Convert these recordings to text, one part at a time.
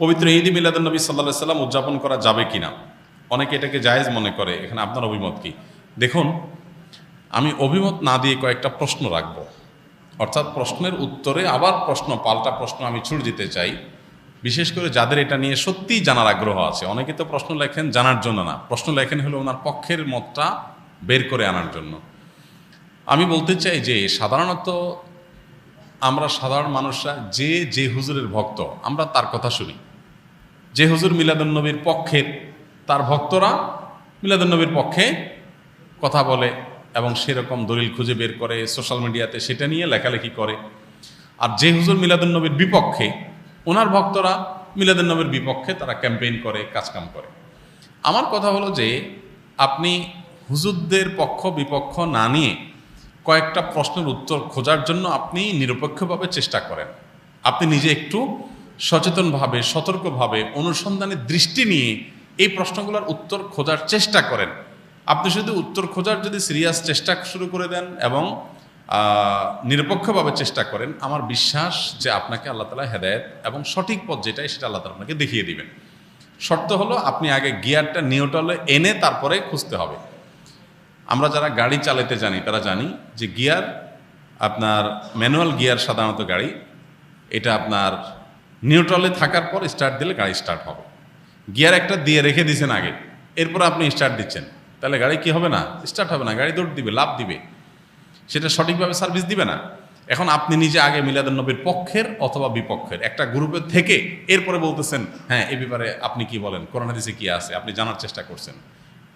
পবিত্র ঈদ মিলাদুন নবী সাল্লাল্লাহু আলাইহি সাল্লাম উদযাপন করা যাবে কিনা, অনেকে এটাকে জায়েজ মনে করে। এখানে আপনার অভিমত কি? দেখুন, আমি অভিমত না দিয়ে কয়েকটা প্রশ্ন রাখব, অর্থাৎ প্রশ্নের উত্তরে আবার পাল্টা প্রশ্ন আমি ছুড়ে দিতে চাই, বিশেষ করে যাদের এটা নিয়ে সত্যিই জানার আগ্রহ আছে। অনেকে তো প্রশ্ন লেখেন জানার জন্য না, প্রশ্ন লেখেন হলো ওনার পক্ষের মতটা বের করে আনার জন্য। আমি বলতে চাই যে সাধারণত আমরা সাধারণ মানুষরা যে হুজুরের ভক্ত আমরা তার কথা শুনি। যে হুজুর মিলাদুন নবীর পক্ষের, তার ভক্তরা মিলাদুন নবীর পক্ষে কথা বলে এবং সেরকম দলিল খুঁজে বের করে সোশ্যাল মিডিয়াতে সেটা নিয়ে লেখালেখি করে। আর যে হুজুর মিলাদুন নবীর বিপক্ষে, ওনার ভক্তরা মিলাদুন নবীর বিপক্ষে তারা ক্যাম্পেইন করে, কাজকাম করে। আমার কথা হলো যে আপনি হুজুরদের পক্ষ বিপক্ষ না নিয়ে কয়েকটা প্রশ্নের উত্তর খোঁজার জন্য আপনি নিরপেক্ষভাবে চেষ্টা করেন। আপনি নিজে একটু সচেতনভাবে, সতর্কভাবে, অনুসন্ধানের দৃষ্টি নিয়ে এই প্রশ্নগুলোর উত্তর খোঁজার চেষ্টা করেন। আপনি শুধু উত্তর খোঁজার যদি সিরিয়াস চেষ্টা শুরু করে দেন এবং নিরপেক্ষভাবে চেষ্টা করেন, আমার বিশ্বাস যে আপনাকে আল্লাহ তাআলা হেদায়েত এবং সঠিক পথ যেটাই সেটা আল্লাহ তাআলা আপনাকে দেখিয়ে দিবেন। শর্ত হলো আপনি আগে গিয়ারটা নিউট্রালে এনে তারপরে খুঁজতে হবে। আমরা যারা গাড়ি চালাতে জানি তারা জানি যে গিয়ার, আপনার ম্যানুয়াল গিয়ার সাধারণত গাড়ি, এটা আপনার নিউট্রালে থাকার পর স্টার্ট দিলে গাড়ি স্টার্ট হবে। গিয়ার একটা দিয়ে রেখে দিয়েছেন আগে, এরপর আপনি স্টার্ট দিচ্ছেন, তাহলে গাড়ি কি হবে না? স্টার্ট হবে না, গাড়ি দৌড় দিবে, লাফ দিবে, সেটা সঠিকভাবে সার্ভিস দিবে না। এখন আপনি নিজে আগে মিলাদুন নবীর পক্ষের অথবা বিপক্ষের একটা গ্রুপের থেকে এরপরে বলতেছেন হ্যাঁ এই ব্যাপারে আপনি কি বলেন, কোরআন হাদিসে কি আছে, আপনি জানার চেষ্টা করছেন।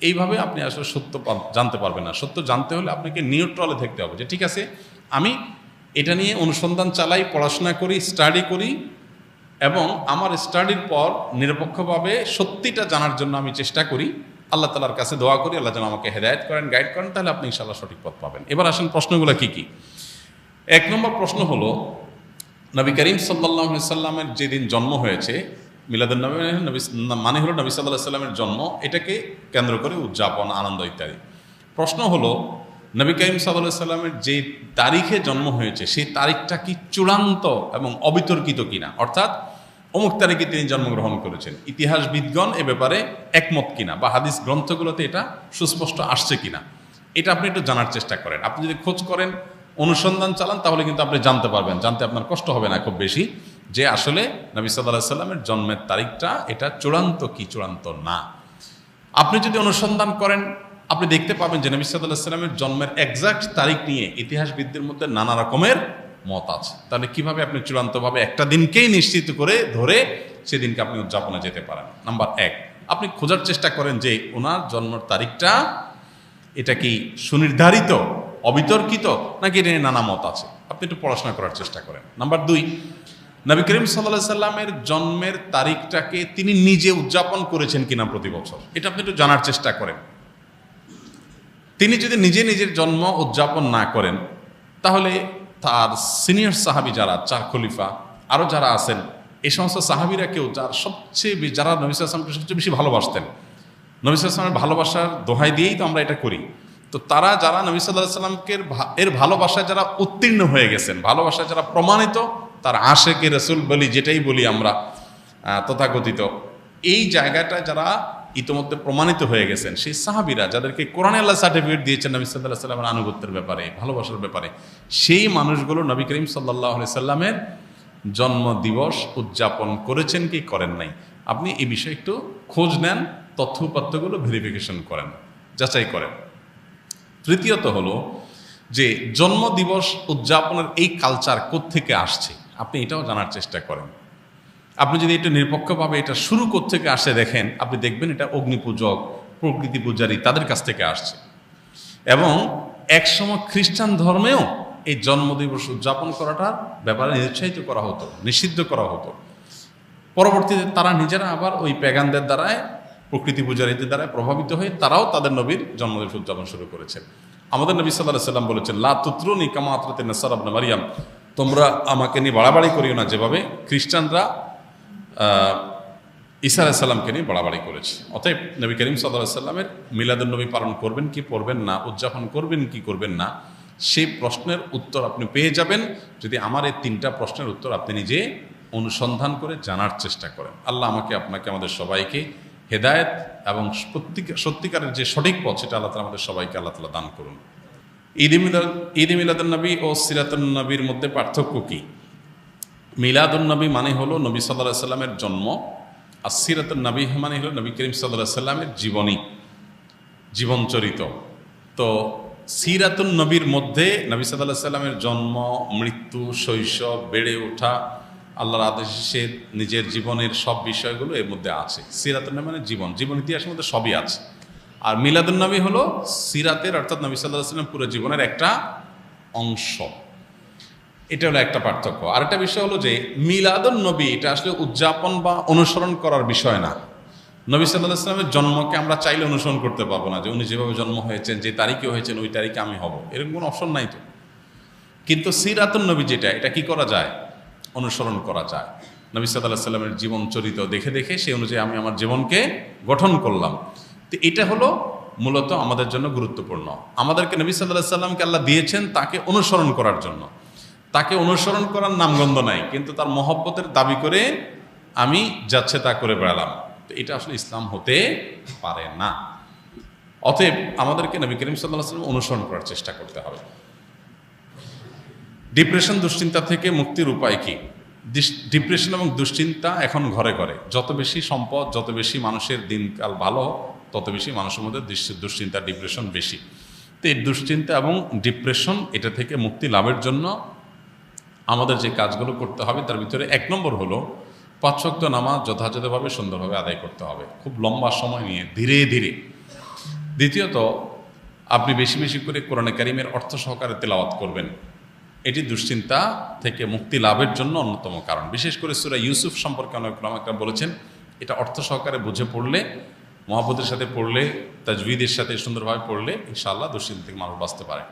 এইভাবে আপনি আসলে সত্য জানতে পারবেন না। সত্য জানতে হলে আপনাকে নিউট্রালে থাকতে হবে, যে ঠিক আছে আমি এটা নিয়ে অনুসন্ধান চালাই, পড়াশোনা করি, স্টাডি করি এবং আমার স্টাডির পর নিরপেক্ষভাবে সত্যিটা জানার জন্য আমি চেষ্টা করি। আল্লাহ তাআলার কাছে দোয়া করি আল্লাহ যেন আমাকে হেদায়েত করেন, গাইড করেন, তাহলে আপনি ইনশাআল্লাহ সঠিক পথ পাবেন। এবার আসেন প্রশ্নগুলো কি কি। এক নম্বর প্রশ্ন হলো, নবী করিম সাল্লাল্লাহু আলাইহি সাল্লামের যেদিন জন্ম হয়েছে, মিলাদুন নবী মানে হলো নবী সাল্লাল্লাহু আলাইহি সাল্লামের জন্ম, এটাকে কেন্দ্র করে উদযাপন, আনন্দ ইত্যাদি। প্রশ্ন হলো, নবী করিম সাল্লাল্লাহু আলাইহি সাল্লামের যে তারিখে জন্ম হয়েছে সেই তারিখটা কি চূড়ান্ত এবং অবিতর্কিত কিনা, অর্থাৎ অমুক তারিখে তিনি জন্মগ্রহণ করেছেন, ইতিহাসবিদগণ এ ব্যাপারে একমত কিনা বা হাদিস গ্রন্থগুলোতে এটা সুস্পষ্ট আসছে কিনা, এটা আপনি একটু জানার চেষ্টা করেন। আপনি যদি খোঁজ করেন, অনুসন্ধান চালান, তাহলে কিন্তু আপনি জানতে পারবেন, জানতে আপনার কষ্ট হবে না খুব বেশি, যে আসলে নবী সাল্লাল্লাহু আলাইহি সাল্লামের জন্মের তারিখটা এটা চূড়ান্ত কি চূড়ান্ত না। আপনি যদি অনুসন্ধান করেন, আপনি দেখতে পাবেন যে নবী সাল্লাল্লাহু আলাইহি সাল্লামের জন্মের এক্সাক্ট তারিখ নিয়ে ইতিহাসবিদদের মধ্যে নানা রকমের মত আছে। তাহলে কিভাবে আপনি চূড়ান্তভাবে একটা দিনকেই নিশ্চিত করে ধরে সেদিনকে আপনি উদযাপনে যেতে পারেন? নাম্বার এক, আপনি খোঁজার চেষ্টা করেন যে ওনার জন্মের তারিখটা এটা কি সুনির্ধারিত, অবিতর্কিত, নাকি এটা নিয়ে নানা মত আছে, আপনি একটু পড়াশোনা করার চেষ্টা করেন। নাম্বার দুই, নবী করিম সাল্লাল্লাহু আলাইহি সাল্লামের জন্মের তারিখটাকে তিনি নিজে উদযাপন করেছেন কিনা প্রতি বছর, এটা আপনি একটু জানার চেষ্টা করেন। তিনি যদি নিজে নিজের জন্ম উদযাপন না করেন, তাহলে তার সিনিয়র সাহাবী যারা, চার খলিফা আরও যারা আছেন, এই সমস্ত সাহাবীরা কেউ যারা নবী সাল্লাল্লাহু আলাইহি ওয়াসাল্লামকে সবচেয়ে বেশি ভালোবাসতেন, নবী সাল্লাল্লাহু আলাইহি ওয়াসাল্লামের ভালোবাসার দোহাই দিয়েই তো আমরা এটা করি, তো তারা যারা নবী সাল্লাল্লাহু আলাইহি ওয়াসাল্লামকে এর ভালোবাসায় যারা উত্তীর্ণ হয়ে গেছেন, ভালোবাসায় যারা প্রমাণিত, তার আশেকে রাসূল বলি, যেটাই বলি আমরা তথাকথিত, এই জায়গাটা যারা ইতোমধ্যে প্রমাণিত হয়ে গেছেন, সেই সাহাবীরা যাদেরকে কোরআনে আল্লাহ সার্টিফিকেট দিয়েছেন নবী সাল্লাল্লাহু আলাইহি ওয়াসাল্লামের আনুগত্যের ব্যাপারে, ভালোবাসার ব্যাপারে, সেই মানুষগুলো নবী করিম সাল্লাল্লাহু আলাইহি সাল্লামের জন্ম দিবস উদযাপন করেছেন কি করেন নাই, আপনি এই বিষয়ে একটু খোঁজ নেন, তথ্য উপাত্তগুলো ভেরিফিকেশন করেন, যাচাই করেন। তৃতীয়ত হলো যে জন্মদিবস উদযাপনের এই কালচার কোত্থেকে আসছে, আপনি এটাও জানার চেষ্টা করেন। আপনি যদি এটা নিরপেক্ষভাবে এটা শুরু কোত্থেকে আসে দেখেন, আপনি দেখবেন এটা অগ্নিপূজক, প্রকৃতি পূজারী তাদের কাছ থেকে আসছে। এবং একসময় খ্রিস্টান ধর্মেও এই জন্মদিবস উদযাপন করাটার ব্যাপারে নিরুৎসাহিত করা হতো, নিষিদ্ধ করা হতো। পরবর্তীতে তারা নিজেরা আবার ওই প্যাগানদের দ্বারায়, প্রকৃতি পূজারীদের দ্বারায় প্রভাবিত হয়ে তারাও তাদের নবীর জন্মদিবস উদযাপন শুরু করেছে। আমাদের নবী সাল্লাল্লাহু আলাইহি ওয়াসাল্লাম বলেছেন, লা তুতরুনি কামা আতরাতিন নাসারা ইবনে মারইয়াম, তোমরা আমাকে নিয়ে বাড়াবাড়ি করিও না যেভাবে খ্রিস্টানরা ঈসা আলাইহিস সালামকে নিয়ে বাড়াবাড়ি করেছে। অতএব নবী করিম সাল্লাল্লাহু আলাইহি ওয়াসাল্লামের মিলাদুন নবী পালন করবেন কি করবেন না, উদযাপন করবেন কি করবেন না, সেই প্রশ্নের উত্তর আপনি পেয়ে যাবেন যদি আমার এই তিনটা প্রশ্নের উত্তর আপনি নিজে অনুসন্ধান করে জানার চেষ্টা করেন। আল্লাহ আমাকে আপনাকে আমাদের সবাইকে হেদায়েত এবং সত্যিকারের যে সঠিক পথ সেটা আল্লাহ তাআলা আমাদের সবাইকে আল্লাহ তাআলা দান করুন। ঈদ মিলাদুন নবী ও সিরাতুন নবীর মধ্যে পার্থক্য কী? মিলাদুন নবী মানে হলো নবী সাল্লাল্লাহু আলাইহি সাল্লামের জন্ম, আর সিরাতুন নবী মানে হলো নবী করিম সাল্লাল্লাহু আলাইহি সাল্লামের জীবনী, জীবনচরিত। তো সিরাতুন নবীর মধ্যে নবী সাল্লাল্লাহু আলাইহি সাল্লামের জন্ম, মৃত্যু, শৈশব, বেড়ে ওঠা, আল্লাহর আদেশে নিজের জীবনের সব বিষয়গুলো এর মধ্যে আছে। সিরাতুন নবী মানে জীবন, জীবন ইতিহাসের মধ্যে সবই আছে। আর মিলাদুন নবী হলো সিরাতের অর্থাৎ নবী সাল্লাল্লাহু আলাইহি সাল্লাম পুরো জীবনের একটা অংশ। এটা হলো একটা পার্থক্য। আরেকটা বিষয় হলো যে মিলাদুন নবী এটা আসলে উদযাপন বা অনুসরণ করার বিষয় না। নবী সাল্লাল্লাহু আলাইহি সাল্লামের জন্মকে আমরা চাইলে অনুসরণ করতে পারবো না, যে উনি যেভাবে জন্ম হয়েছেন, যে তারিখে হয়েছেন ওই তারিখে আমি হব, এরকম কোনো অপশন নাই তো। কিন্তু সিরাতুন নবী যেটা, এটা কি করা যায়? অনুসরণ করা যায়। নবী সাল্লাল্লাহু আলাইহি সাল্লামের জীবন চরিত দেখে দেখে সেই অনুযায়ী আমি আমার জীবনকে গঠন করলাম। তো এটা হলো মূলত আমাদের জন্য গুরুত্বপূর্ণ। আমাদেরকে নবী সাল্লাল্লাহু আলাইহি সাল্লামকে আল্লাহ দিয়েছেন তাকে অনুসরণ করার জন্য। তাকে অনুসরণ করার নামগন্ধ নাই, কিন্তু তার মহব্বতের দাবি করে আমি যাচ্ছে তা করে বেড়ালাম, তো এটা আসলে ইসলাম হতে পারে না। অতএব আমাদেরকে নবী করিম সাল্লাল্লাহু আলাইহি ওয়াসাল্লাম অনুসরণ করার চেষ্টা করতে হবে। ডিপ্রেশন, দুশ্চিন্তা থেকে মুক্তির উপায় কি? ডিপ্রেশন এবং দুশ্চিন্তা এখন ঘরে ঘরে। যত বেশি সম্পদ, যত বেশি মানুষের দিনকাল ভালো, তত বেশি মানুষের মধ্যে দুশ্চিন্তা, ডিপ্রেশন বেশি। তো এই দুশ্চিন্তা এবং ডিপ্রেশন এটা থেকে মুক্তি লাভের জন্য আমাদের যে কাজগুলো করতে হবে তার ভিতরে 1 নম্বর হলো 5 ওয়াক্ত নামাজ যথাযথভাবে সুন্দরভাবে আদায় করতে হবে, খুব লম্বা সময় নিয়ে, ধীরে ধীরে। দ্বিতীয়ত, আপনি বেশি বেশি করে কোরআনে কারিমের অর্থ সহকারে তেলাওয়াত করবেন। এটি দুশ্চিন্তা থেকে মুক্তি লাভের জন্য অন্যতম কারণ। বিশেষ করে সূরা ইউসুফ সম্পর্কে অনেক উলামায়ে কেরাম বলেছেন, এটা অর্থ সহকারে বুঝে পড়লে, মহব্বতের সাথে পড়লে, তাজউইদের সাথে সুন্দরভাবে পড়লে ইনশাআল্লাহ দুশ্চিন্তা থেকে মানুষ বাঁচতে পারে।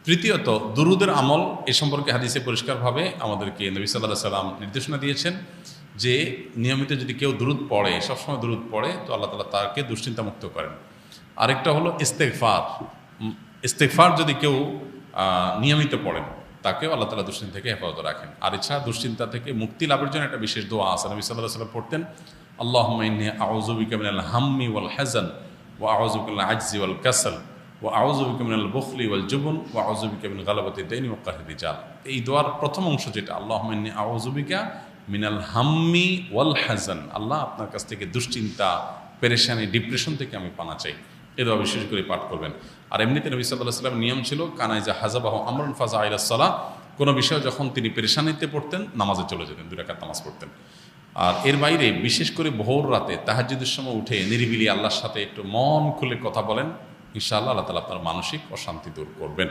তৃতীয়ত, দুরুদের আমল। এ সম্পর্কে হাদিসে পরিষ্কারভাবে আমাদেরকে নবী সাল্লাল্লাহু আলাইহি সাল্লাম নির্দেশনা দিয়েছেন যে নিয়মিত যদি কেউ দুরুদ পড়ে, সবসময় দুরুদ পড়ে, তো আল্লাহ তাআলা তাকে দুশ্চিন্তা মুক্ত করেন। আরেকটা হলো ইস্তেগফার। ইস্তেগফার যদি কেউ নিয়মিত পড়েন, তাকেও আল্লাহ তাআলা দুশ্চিন্তা থেকে হেফাজত রাখেন। আর এছাড়া দুশ্চিন্তা থেকে মুক্তি লাভের জন্য একটা বিশেষ দোয়া আছে। নবী সাল্লাল্লাহু আলাইহি সাল্লাম পড়তেন, আল্লাহুম্মা ইন্নী আউযু বিকা মিনাল হাম্মি ওয়াল হাযান ওয়া আউযু বিকা মিনাল আজজি ওয়াল কাসাল ওয়া আউযু বিকা মিনাল বুখলি ওয়াল জুবন ওয়া আউযু বিকা মিন গালাবাতিদ দাইনি ওয়া কাহরি রিজাল। এই দোয়ার প্রথম অংশ যেটা, আল্লাহুম্মা ইন্নী আউযু বিকা মিনাল হাম্মি ওয়াল হাযান, আল্লাহ আপনার কাছ থেকে দুশ্চিন্তা, পেরেশানি, ডিপ্রেশন থেকে আমি পানা চাই। এই দোয়া বিশেষ করে পাঠ করবেন। আর এমনিতে নবী সাল্লাল্লাহু আলাইহি সাল্লামের নিয়ম ছিল, কানাইজা হাযাবাহু আমরুন ফাজা ইলাস সালাহ, কোনো বিষয় যখন তিনি পেরেশানিতে পড়তেন নামাজে চলে যেতেন, 2 রাকাত নামাজ পড়তেন। আর এর বাইরে বিশেষ করে ভোর রাতে তাহাজ্জুদের সময় উঠে নিরিবিলি আল্লাহর সাথে একটু মন খুলে কথা বলেন, ইনশাআল্লাহ আল্লাহ তাআলা আপনার মানসিক অশান্তি দূর করবেন।